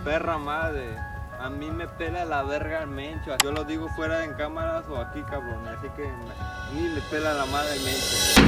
perra madre. A mí me pela la verga el mencho. Yo lo digo fuera en cámaras o aquí, cabrón. Así que a mí me pela la madre el mencho.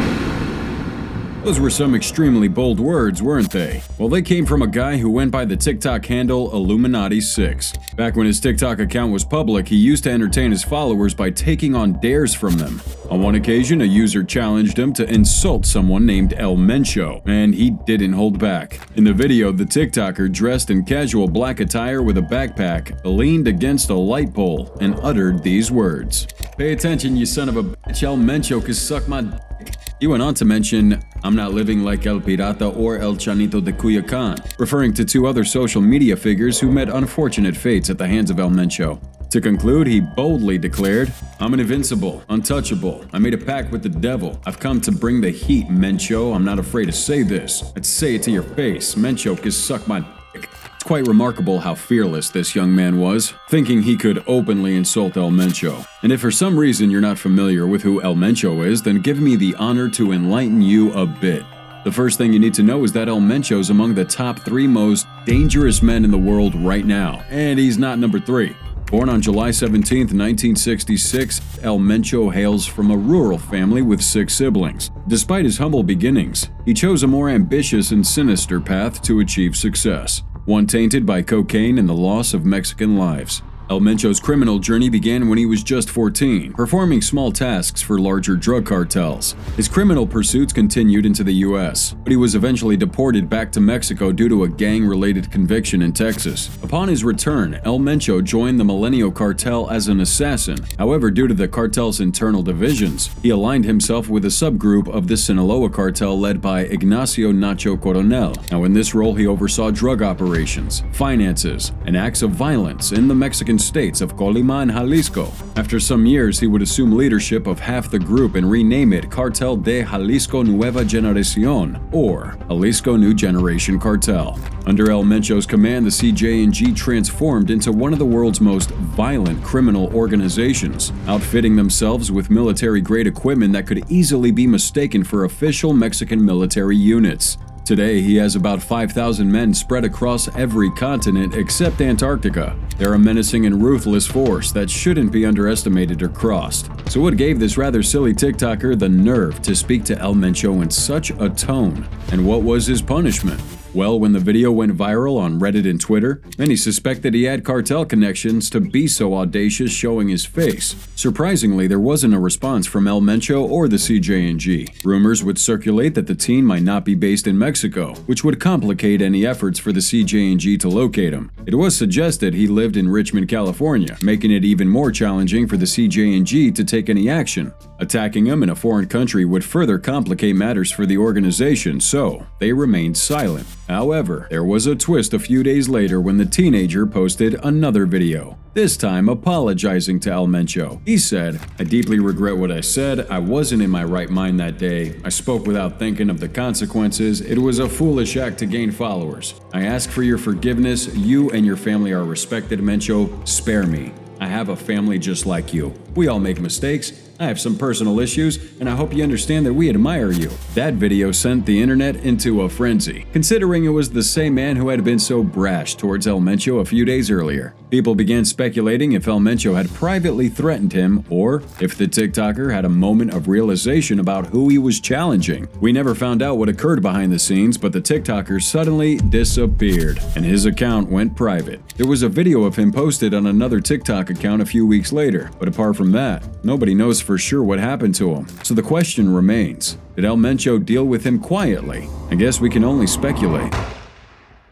Those were some extremely bold words, weren't they? Well, they came from a guy who went by the TikTok handle Illuminati6. Back when his TikTok account was public, he used to entertain his followers by taking on dares from them. On one occasion, a user challenged him to insult someone named El Mencho, and he didn't hold back. In the video, the TikToker, dressed in casual black attire with a backpack, leaned against a light pole and uttered these words. "Pay attention, you son of a bitch, El Mencho can suck my dick." He went on to mention, "I'm not living like El Pirata or El Chanito de Culiacan," referring to two other social media figures who met unfortunate fates at the hands of El Mencho. To conclude, he boldly declared, "I'm an invincible, untouchable. I made a pact with the devil. I've come to bring the heat, Mencho. I'm not afraid to say this. I'd say it to your face. Mencho can suck my dick." It's quite remarkable how fearless this young man was, thinking he could openly insult El Mencho. And if for some reason you're not familiar with who El Mencho is, then give me the honor to enlighten you a bit. The first thing you need to know is that El Mencho is among the top 3 most dangerous men in the world right now, and he's not number 3. Born on July 17, 1966, El Mencho hails from a rural family with 6 siblings. Despite his humble beginnings, he chose a more ambitious and sinister path to achieve success, one tainted by cocaine and the loss of Mexican lives. El Mencho's criminal journey began when he was just 14, performing small tasks for larger drug cartels. His criminal pursuits continued into the US, but he was eventually deported back to Mexico due to a gang-related conviction in Texas. Upon his return, El Mencho joined the Milenio cartel as an assassin. However, due to the cartel's internal divisions, he aligned himself with a subgroup of the Sinaloa cartel led by Ignacio Nacho Coronel. Now, in this role, he oversaw drug operations, finances, and acts of violence in the Mexican states of Colima and Jalisco. After some years, he would assume leadership of half the group and rename it Cartel de Jalisco Nueva Generación, or Jalisco New Generation Cartel. Under El Mencho's command, the CJ&G transformed into one of the world's most violent criminal organizations, outfitting themselves with military-grade equipment that could easily be mistaken for official Mexican military units. Today, he has about 5,000 men spread across every continent except Antarctica. They're a menacing and ruthless force that shouldn't be underestimated or crossed. So what gave this rather silly TikToker the nerve to speak to El Mencho in such a tone? And what was his punishment? Well, when the video went viral on Reddit and Twitter, many suspected he had cartel connections to be so audacious showing his face. Surprisingly, there wasn't a response from El Mencho or the CJ&G. Rumors would circulate that the teen might not be based in Mexico, which would complicate any efforts for the CJ&G to locate him. It was suggested he lived in Richmond, California, making it even more challenging for the CJ&G to take any action. Attacking him in a foreign country would further complicate matters for the organization, so they remained silent. However, there was a twist a few days later when the teenager posted another video, this time apologizing to El Mencho. He said, "I deeply regret what I said. I wasn't in my right mind that day. I spoke without thinking of the consequences. It was a foolish act to gain followers. I ask for your forgiveness. You and your family are respected, Mencho. Spare me. I have a family just like you. We all make mistakes. I have some personal issues, and I hope you understand that we admire you." That video sent the internet into a frenzy, considering it was the same man who had been so brash towards El Mencho a few days earlier. People began speculating if El Mencho had privately threatened him, or if the TikToker had a moment of realization about who he was challenging. We never found out what occurred behind the scenes, but the TikToker suddenly disappeared, and his account went private. There was a video of him posted on another TikTok account a few weeks later, but apart from that, nobody knows for sure what happened to him. So the question remains, did El Mencho deal with him quietly? I guess we can only speculate.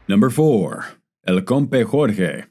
Number 4. El Compe Jorge.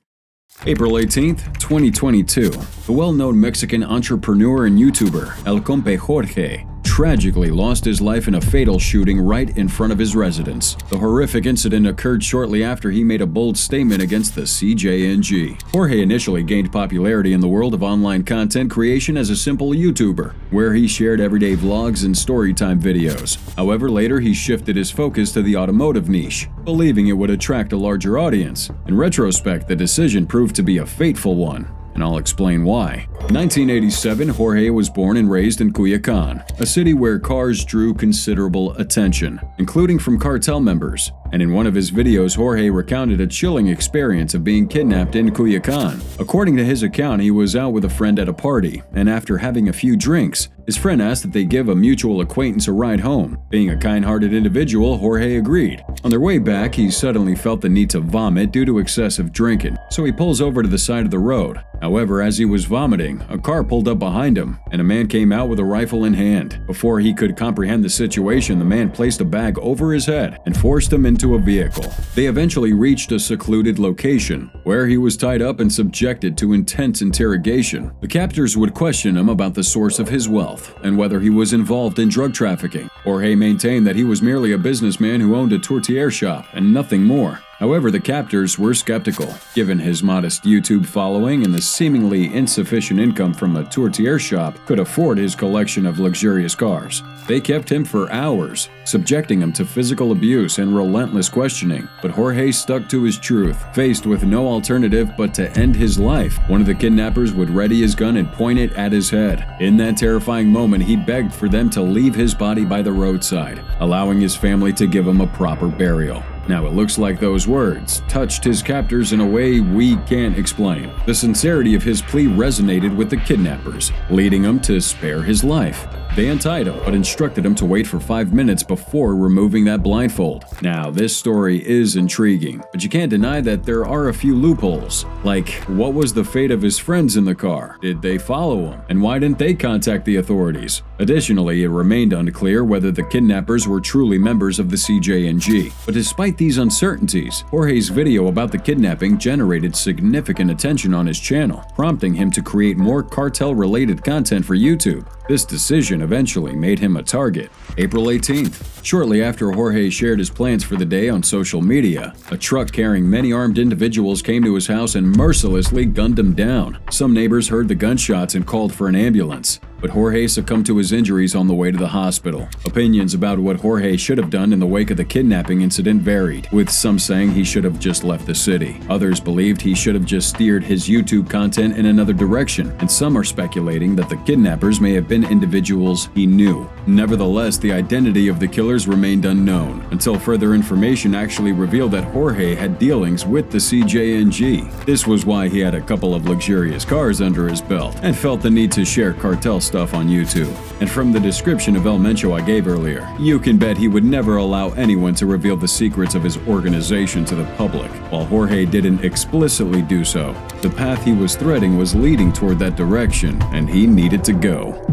April 18th, 2022. The well-known Mexican entrepreneur and YouTuber, El Compe Jorge, tragically lost his life in a fatal shooting right in front of his residence. The horrific incident occurred shortly after he made a bold statement against the CJ&G. Jorge initially gained popularity in the world of online content creation as a simple YouTuber, where he shared everyday vlogs and storytime videos. However, later he shifted his focus to the automotive niche, believing it would attract a larger audience. In retrospect, the decision proved to be a fateful one, and I'll explain why. In 1987, Jorge was born and raised in Culiacan, a city where cars drew considerable attention, including from cartel members. and in one of his videos, Jorge recounted a chilling experience of being kidnapped in Culiacan. According to his account, he was out with a friend at a party, and after having a few drinks, his friend asked that they give a mutual acquaintance a ride home. Being a kind-hearted individual, Jorge agreed. On their way back, he suddenly felt the need to vomit due to excessive drinking, so he pulls over to the side of the road. However, as he was vomiting, a car pulled up behind him, and a man came out with a rifle in hand. Before he could comprehend the situation, the man placed a bag over his head and forced him into a vehicle. They eventually reached a secluded location, where he was tied up and subjected to intense interrogation. The captors would question him about the source of his wealth and whether he was involved in drug trafficking. Jorge maintained that he was merely a businessman who owned a tourtière shop and nothing more. However, the captors were skeptical. Given his modest YouTube following and the seemingly insufficient income from a tourtière shop could afford his collection of luxurious cars. They kept him for hours, subjecting him to physical abuse and relentless questioning. But Jorge stuck to his truth. Faced with no alternative but to end his life, one of the kidnappers would ready his gun and point it at his head. In that terrifying moment, he begged for them to leave his body by the roadside, allowing his family to give him a proper burial. Now, it looks like those words touched his captors in a way we can't explain. The sincerity of his plea resonated with the kidnappers, leading them to spare his life. They untied him, but instructed him to wait for 5 minutes before removing that blindfold. Now, this story is intriguing, but you can't deny that there are a few loopholes. Like, what was the fate of his friends in the car? Did they follow him? And why didn't they contact the authorities? Additionally, it remained unclear whether the kidnappers were truly members of the CJNG. But despite these uncertainties, Jorge's video about the kidnapping generated significant attention on his channel, prompting him to create more cartel-related content for YouTube. This decision eventually made him a target. April 18th. Shortly after Jorge shared his plans for the day on social media, a truck carrying many armed individuals came to his house and mercilessly gunned him down. Some neighbors heard the gunshots and called for an ambulance, but Jorge succumbed to his injuries on the way to the hospital. Opinions about what Jorge should have done in the wake of the kidnapping incident varied, with some saying he should have just left the city. Others believed he should have just steered his YouTube content in another direction, and some are speculating that the kidnappers may have been individuals he knew. Nevertheless, the identity of the killers remained unknown, until further information actually revealed that Jorge had dealings with the CJNG. This was why he had a couple of luxurious cars under his belt, and felt the need to share cartel stuff on YouTube. And from the description of El Mencho I gave earlier, you can bet he would never allow anyone to reveal the secrets of his organization to the public. While Jorge didn't explicitly do so, the path he was threading was leading toward that direction, and he needed to go.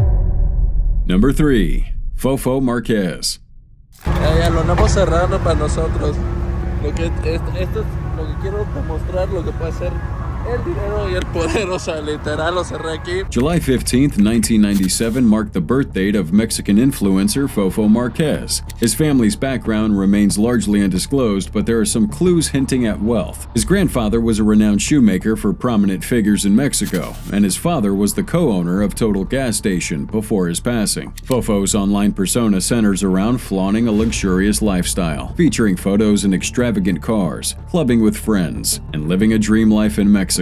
Number 3. Fofo Marquez. Ya lo andamos cerrando para nosotros. Esto es lo que quiero demostrar, lo que puede ser el dinero y el poder, o sea, literal, lo cerré aquí. July 15th, 1997 marked the birth date of Mexican influencer Fofo Marquez. His family's background remains largely undisclosed, but there are some clues hinting at wealth. His grandfather was a renowned shoemaker for prominent figures in Mexico, and his father was the co-owner of Total Gas Station before his passing. Fofo's online persona centers around flaunting a luxurious lifestyle, featuring photos in extravagant cars, clubbing with friends, and living a dream life in Mexico.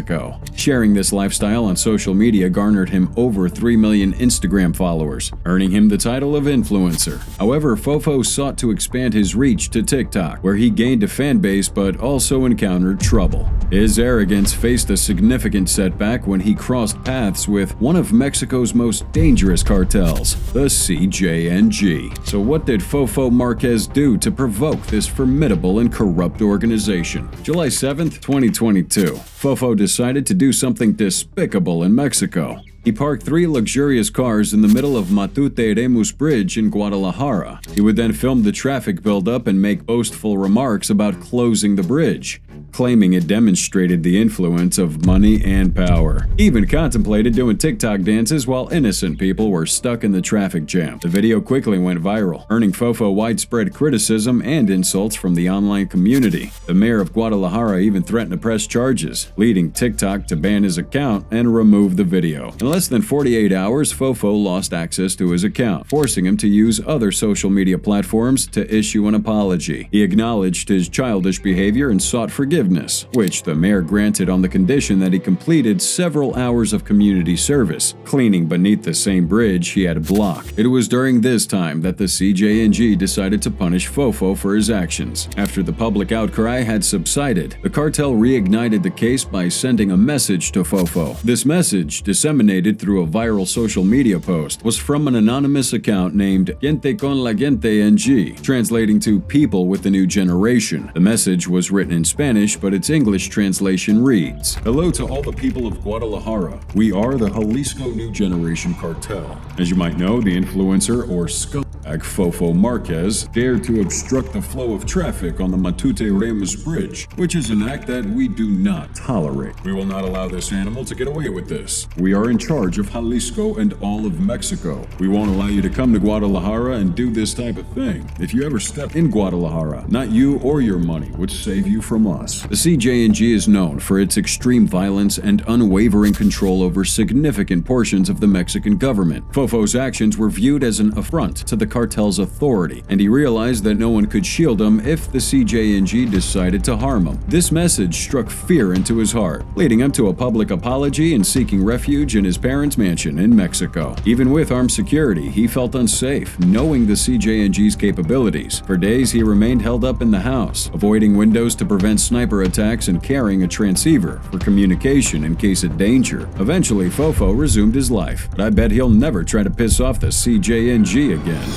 Sharing this lifestyle on social media garnered him over 3 million Instagram followers, earning him the title of influencer. However, Fofo sought to expand his reach to TikTok, where he gained a fan base but also encountered trouble. His arrogance faced a significant setback when he crossed paths with one of Mexico's most dangerous cartels, the CJNG. So what did Fofo Marquez do to provoke this formidable and corrupt organization? July 7th, 2022. Fofo decided to do something despicable in Mexico. He parked 3 luxurious cars in the middle of Matute Remus Bridge in Guadalajara. He would then film the traffic buildup and make boastful remarks about closing the bridge, claiming it demonstrated the influence of money and power. He even contemplated doing TikTok dances while innocent people were stuck in the traffic jam. The video quickly went viral, earning Fofo widespread criticism and insults from the online community. The mayor of Guadalajara even threatened to press charges, leading TikTok to ban his account and remove the video. In less than 48 hours, Fofo lost access to his account, forcing him to use other social media platforms to issue an apology. He acknowledged his childish behavior and sought forgiveness forgiveness, which the mayor granted on the condition that he completed several hours of community service, cleaning beneath the same bridge he had blocked. It was during this time that the CJNG decided to punish Fofo for his actions. After the public outcry had subsided, the cartel reignited the case by sending a message to Fofo. This message, disseminated through a viral social media post, was from an anonymous account named Gente con la Gente NG, translating to People with the New Generation. The message was written in Spanish, but its English translation reads, "Hello to all the people of Guadalajara. We are the Jalisco New Generation Cartel. As you might know, the influencer or scumbag Fofo Marquez dared to obstruct the flow of traffic on the Matute-Remus Bridge, which is an act that we do not tolerate. We will not allow this animal to get away with this. We are in charge of Jalisco and all of Mexico. We won't allow you to come to Guadalajara and do this type of thing. If you ever step in Guadalajara, not you or your money would save you from us." The CJNG is known for its extreme violence and unwavering control over significant portions of the Mexican government. Fofo's actions were viewed as an affront to the cartel's authority, and he realized that no one could shield him if the CJNG decided to harm him. This message struck fear into his heart, leading him to a public apology and seeking refuge in his parents' mansion in Mexico. Even with armed security, he felt unsafe, knowing the CJNG's capabilities. For days, he remained held up in the house, avoiding windows to prevent sniper attacks and carrying a transceiver for communication in case of danger. Eventually, Fofo resumed his life, but I bet he'll never try to piss off the CJNG again.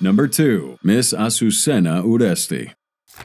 Number 2. Miss Azucena Uresti.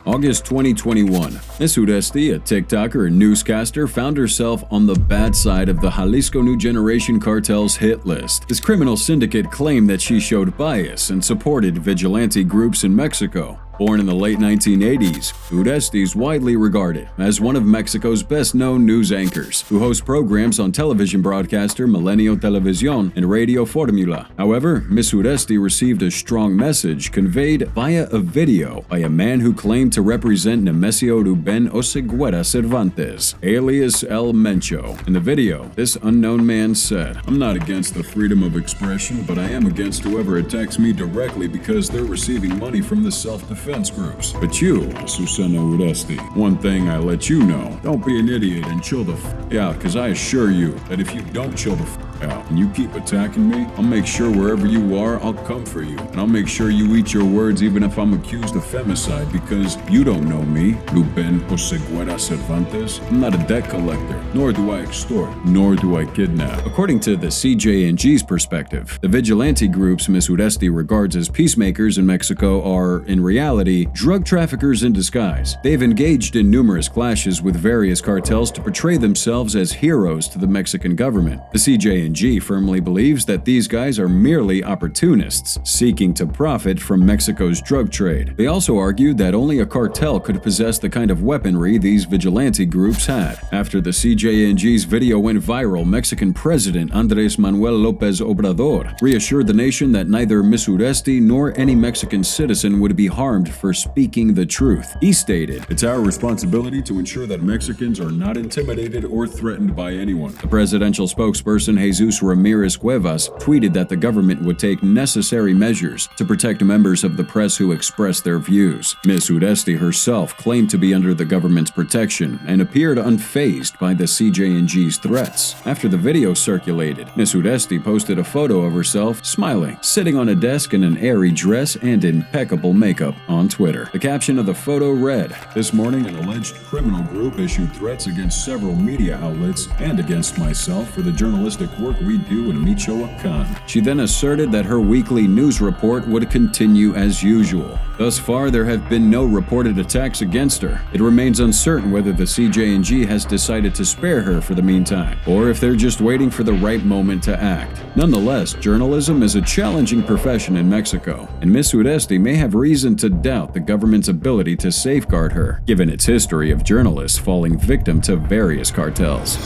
August 2021. Miss Uresti, a TikToker and newscaster, found herself on the bad side of the Jalisco New Generation cartel's hit list. This criminal syndicate claimed that she showed bias and supported vigilante groups in Mexico. Born in the late 1980s, Uresti is widely regarded as one of Mexico's best-known news anchors, who hosts programs on television broadcaster Milenio Televisión and Radio Formula. However, Miss Uresti received a strong message conveyed via a video by a man who claimed to represent Nemesio Ruben Oseguera Cervantes, alias El Mencho. In the video, this unknown man said, "I'm not against the freedom of expression, but I am against whoever attacks me directly because they're receiving money from the self-defense groups. But you, Azucena Uresti, one thing I let you know, don't be an idiot and chill the out, because I assure you that if you don't chill the out and you keep attacking me, I'll make sure wherever you are, I'll come for you. And I'll make sure you eat your words even if I'm accused of femicide, because you don't know me, Ruben Oseguera Cervantes. I'm not a debt collector, nor do I extort, nor do I kidnap." According to the CJNG's perspective, the vigilante groups Miss Uresti regards as peacemakers in Mexico are, in reality, drug traffickers in disguise. They've engaged in numerous clashes with various cartels to portray themselves as heroes to the Mexican government. The CJNG firmly believes that these guys are merely opportunists, seeking to profit from Mexico's drug trade. They also argued that only a cartel could possess the kind of weaponry these vigilante groups had. After the CJNG's video went viral, Mexican President Andrés Manuel López Obrador reassured the nation that neither Miss Uresti nor any Mexican citizen would be harmed for speaking the truth. He stated, "It's our responsibility to ensure that Mexicans are not intimidated or threatened by anyone." The presidential spokesperson Jesus Ramirez Cuevas tweeted that the government would take necessary measures to protect members of the press who express their views. Miss Uresti herself claimed to be under the government's protection and appeared unfazed by the CJNG's threats. After the video circulated, Miss Uresti posted a photo of herself smiling, sitting on a desk in an airy dress and impeccable makeup on Twitter. The caption of the photo read, "This morning an alleged criminal group issued threats against several media outlets and against myself for the journalistic work we do in Michoacán." She then asserted that her weekly news report would continue as usual. Thus far, there have been no reported attacks against her. It remains uncertain whether the CJNG has decided to spare her for the meantime, or if they're just waiting for the right moment to act. Nonetheless, journalism is a challenging profession in Mexico, and Miss Uresti may have reason to doubt the government's ability to safeguard her, given its history of journalists falling victim to various cartels.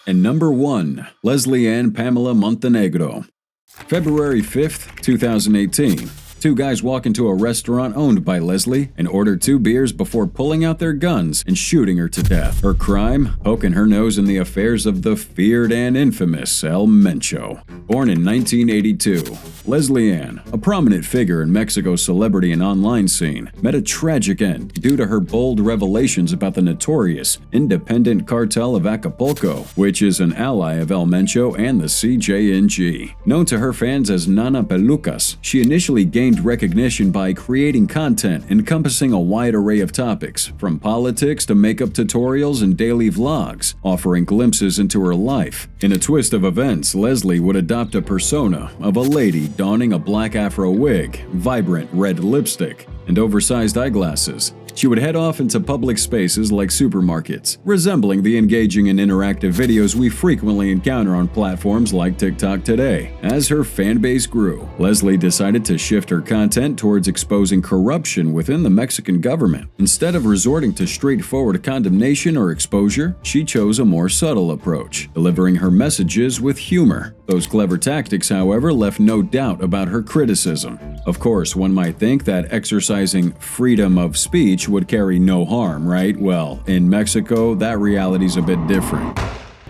And number 1, Leslie Ann Pamela Montenegro. February 5th, 2018. Two guys walk into a restaurant owned by Leslie and order 2 beers before pulling out their guns and shooting her to death. Her crime? Poking her nose in the affairs of the feared and infamous El Mencho. Born in 1982, Leslie Ann, a prominent figure in Mexico's celebrity and online scene, met a tragic end due to her bold revelations about the notorious Independent Cartel of Acapulco, which is an ally of El Mencho and the CJNG. Known to her fans as Nana Pelucas, she initially gained recognition by creating content encompassing a wide array of topics, from politics to makeup tutorials and daily vlogs, offering glimpses into her life. In a twist of events, Leslie would adopt a persona of a lady donning a black afro wig, vibrant red lipstick, and oversized eyeglasses. She would head off into public spaces like supermarkets, resembling the engaging and interactive videos we frequently encounter on platforms like TikTok today. As her fan base grew, Leslie decided to shift her content towards exposing corruption within the Mexican government. Instead of resorting to straightforward condemnation or exposure, she chose a more subtle approach, delivering her messages with humor. Those clever tactics, however, left no doubt about her criticism. Of course, one might think that exercising freedom of speech would carry no harm, right? Well, in Mexico, that reality's a bit different.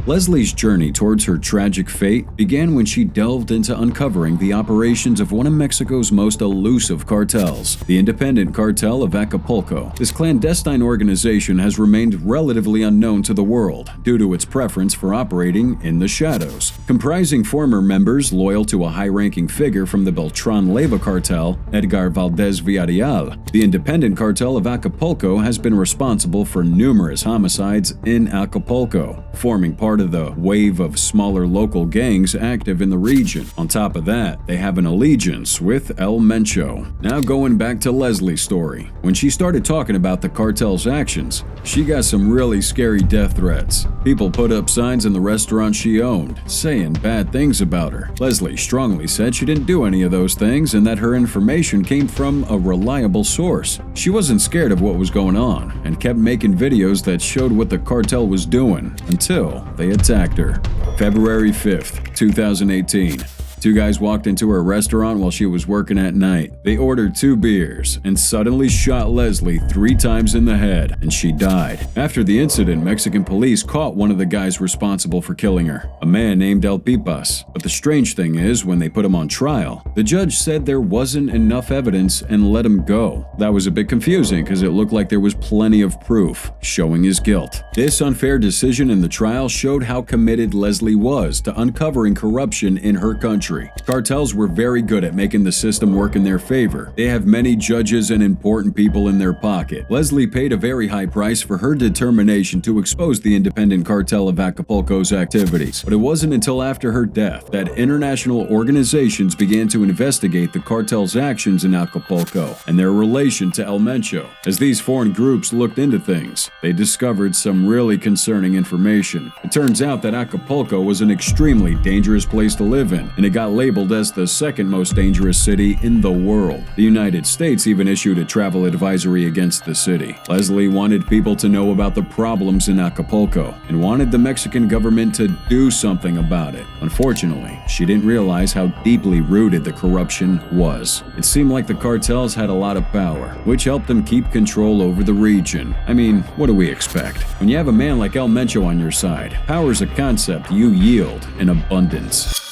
Leslie's journey towards her tragic fate began when she delved into uncovering the operations of one of Mexico's most elusive cartels, the Independent Cartel of Acapulco. This clandestine organization has remained relatively unknown to the world due to its preference for operating in the shadows. Comprising former members loyal to a high-ranking figure from the Beltran-Leyva cartel, Edgar Valdez Villarreal, the Independent Cartel of Acapulco has been responsible for numerous homicides in Acapulco, forming part of the wave of smaller local gangs active in the region. On top of that, they have an allegiance with El Mencho. Now going back to Leslie's story. When she started talking about the cartel's actions, she got some really scary death threats. People put up signs in the restaurant she owned, saying bad things about her. Leslie strongly said she didn't do any of those things and that her information came from a reliable source. She wasn't scared of what was going on and kept making videos that showed what the cartel was doing until they attacked her. February 5th, 2018. Two guys walked into her restaurant while she was working at night. They ordered 2 beers and suddenly shot Leslie 3 times in the head, and she died. After the incident, Mexican police caught one of the guys responsible for killing her, a man named El Pipas. But the strange thing is, when they put him on trial, the judge said there wasn't enough evidence and let him go. That was a bit confusing because it looked like there was plenty of proof showing his guilt. This unfair decision in the trial showed how committed Leslie was to uncovering corruption in her country. Cartels were very good at making the system work in their favor. They have many judges and important people in their pocket. Leslie paid a very high price for her determination to expose the Independent Cartel of Acapulco's activities. But it wasn't until after her death that international organizations began to investigate the cartel's actions in Acapulco and their relation to El Mencho. As these foreign groups looked into things, they discovered some really concerning information. It turns out that Acapulco was an extremely dangerous place to live in, and it got labeled as the 2nd most dangerous city in the world. The United States even issued a travel advisory against the city. Leslie wanted people to know about the problems in Acapulco and wanted the Mexican government to do something about it. Unfortunately, she didn't realize how deeply rooted the corruption was. It seemed like the cartels had a lot of power, which helped them keep control over the region. I mean, what do we expect? When you have a man like El Mencho on your side, power's a concept you yield in abundance.